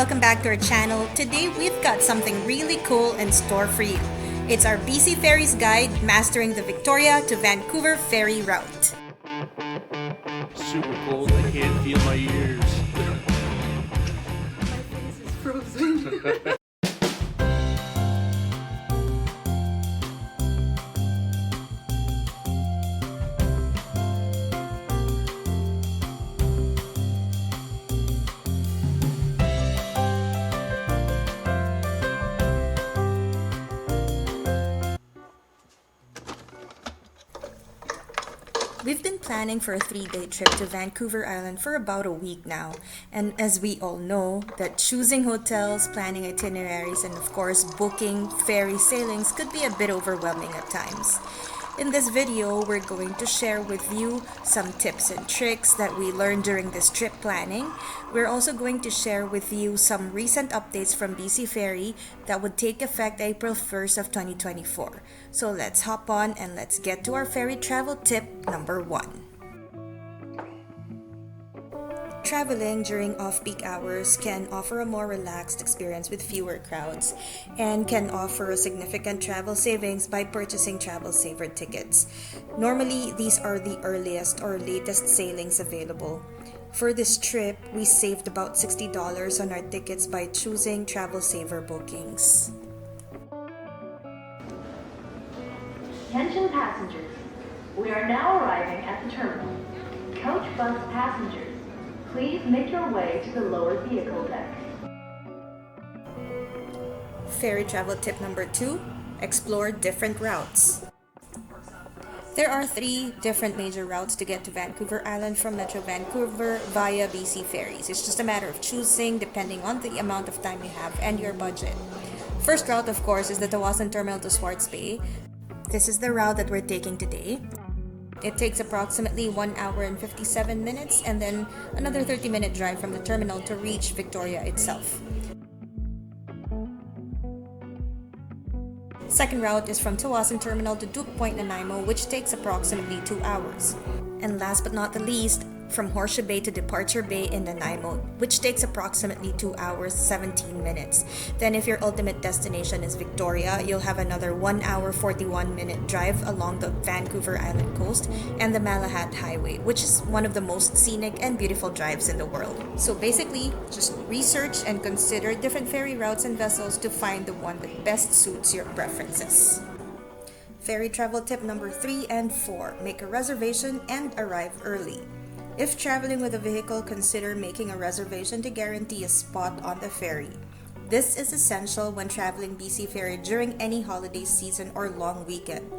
welcome back to our channel. Today we've got something really cool in store for you. It's our BC Ferries guide, mastering the Victoria to Vancouver ferry route. Super cold, I can't feel my ears. My face is frozen. We've been planning for a 3-day trip to Vancouver Island for about a week now, and as we all know, that choosing hotels, planning itineraries, and of course booking ferry sailings could be a bit overwhelming at times. In this video, we're going to share with you some tips and tricks that we learned during this trip planning. We're also going to share with you some recent updates from BC Ferry that would take effect April 1st of 2024. So let's hop on and let's get to our ferry travel tip number 1. Traveling during off-peak hours can offer a more relaxed experience with fewer crowds and can offer a significant travel savings by purchasing travel saver tickets. Normally, these are the earliest or latest sailings available. For this trip, we saved about $60 on our tickets by choosing travel saver bookings. Attention passengers, we are now arriving at the terminal. Coach bus passengers, please make your way to the lower vehicle deck. Ferry travel tip number 2, explore different routes. There are 3 different major routes to get to Vancouver Island from Metro Vancouver via BC Ferries. It's just a matter of choosing depending on the amount of time you have and your budget. First route, of course, is the Tawasan Terminal to Swartz Bay. This is the route that we're taking today. It takes approximately 1 hour and 57 minutes and then another 30-minute drive from the terminal to reach Victoria itself. Second route is from Tawasan Terminal to Duke Point, Nanaimo, which takes approximately 2 hours. And last but not the least, from Horseshoe Bay to Departure Bay in Nanaimo, which takes approximately 2 hours 17 minutes. Then if your ultimate destination is Victoria, you'll have another 1 hour 41-minute drive along the Vancouver Island coast and the Malahat Highway, which is one of the most scenic and beautiful drives in the world. So basically, just research and consider different ferry routes and vessels to find the one that best suits your preferences. Ferry travel tip number 3 and 4, make a reservation and arrive early. If traveling with a vehicle, consider making a reservation to guarantee a spot on the ferry. This is essential when traveling BC Ferry during any holiday season or long weekend.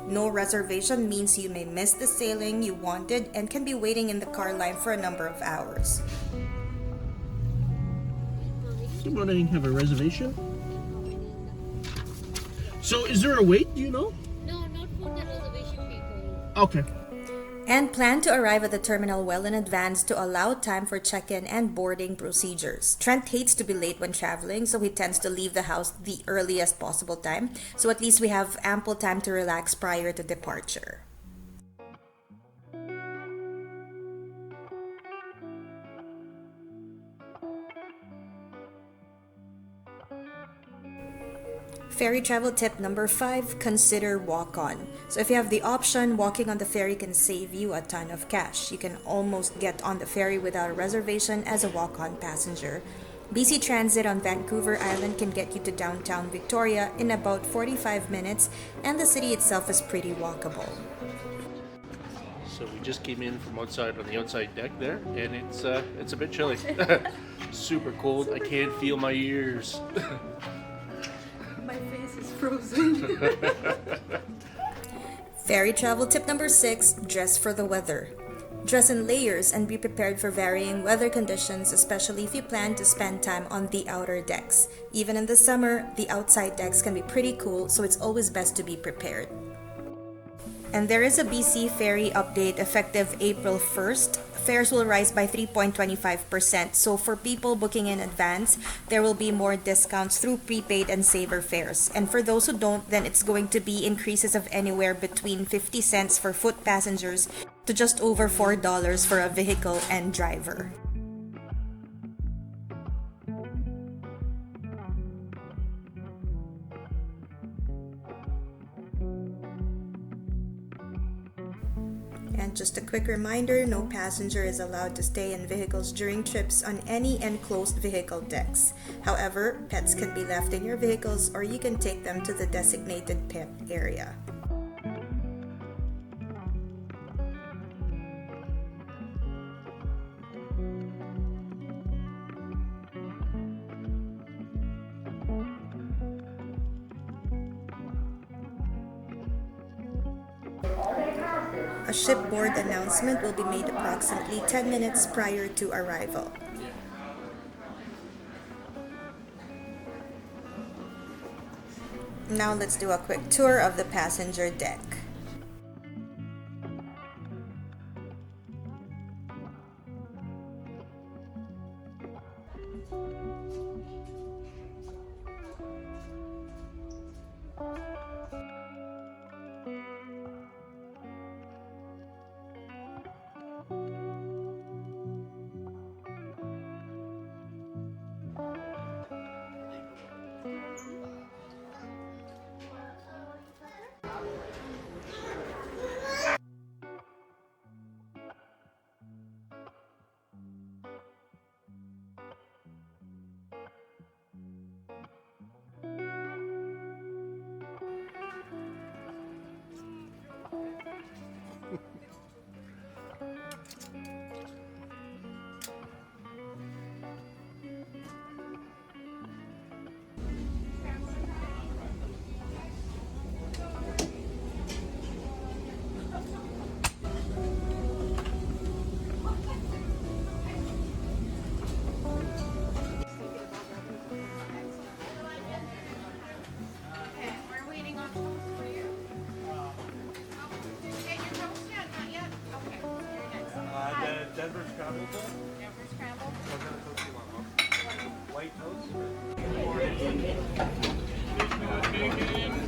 No reservation means you may miss the sailing you wanted and can be waiting in the car line for a number of hours. Someone didn't have a reservation? So is there a wait, do you know? No, not for the reservation people. Okay. And plan to arrive at the terminal well in advance to allow time for check-in and boarding procedures. Trent hates to be late when traveling, so he tends to leave the house the earliest possible time. So at least we have ample time to relax prior to departure. Ferry travel tip number 5, consider walk-on. So if you have the option, walking on the ferry can save you a ton of cash. You can almost get on the ferry without a reservation as a walk-on passenger. BC Transit on Vancouver Island can get you to downtown Victoria in about 45 minutes, and the city itself is pretty walkable. So we just came in from outside on the outside deck there, and it's a bit chilly. Super cold, I can't feel my ears. My face is frozen. Ferry travel tip number 6, dress for the weather. Dress in layers and be prepared for varying weather conditions, especially if you plan to spend time on the outer decks. Even in the summer, the outside decks can be pretty cool, so it's always best to be prepared. And there is a BC Ferry update effective April 1st. Fares will rise by 3.25%. So for people booking in advance, there will be more discounts through prepaid and saver fares. And for those who don't, then it's going to be increases of anywhere between 50 cents for foot passengers to just over $4 for a vehicle and driver. And just a quick reminder, no passenger is allowed to stay in vehicles during trips on any enclosed vehicle decks. However, pets can be left in your vehicles or you can take them to the designated pet area. A shipboard announcement will be made approximately 10 minutes prior to arrival. Now let's do a quick tour of the passenger deck. Denver scrambled. Denver scrambled. What kind of toast do you want? White toast?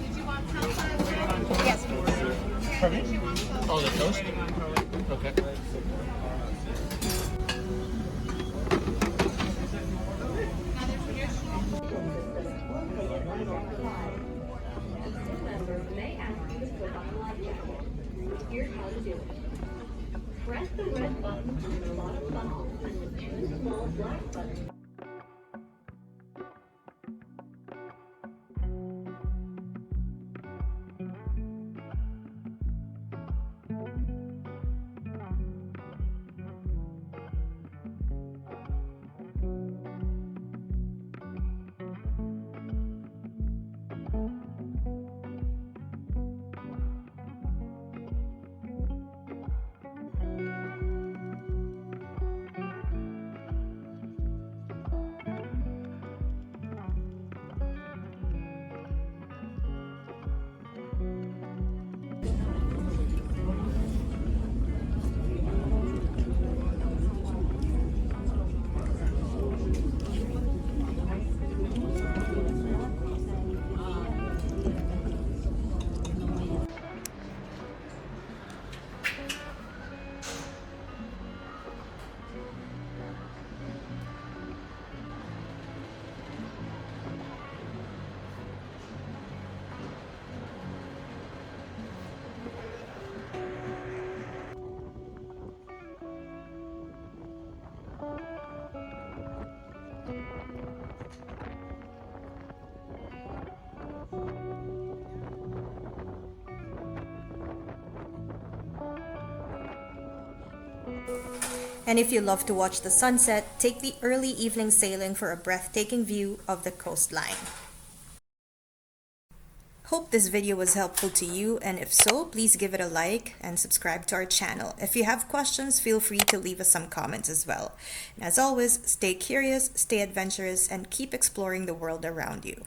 Did you want toast? Yes, please. Pardon me? Oh, the toast? Okay. May ask you to put on a life jacket. Here's how to do it. Press the red button on the bottom funnel and the two small black buttons. And if you love to watch the sunset, take the early evening sailing for a breathtaking view of the coastline. Hope this video was helpful to you, and if so, please give it a like and subscribe to our channel. If you have questions, feel free to leave us some comments as well. And as always, stay curious, stay adventurous, and keep exploring the world around you.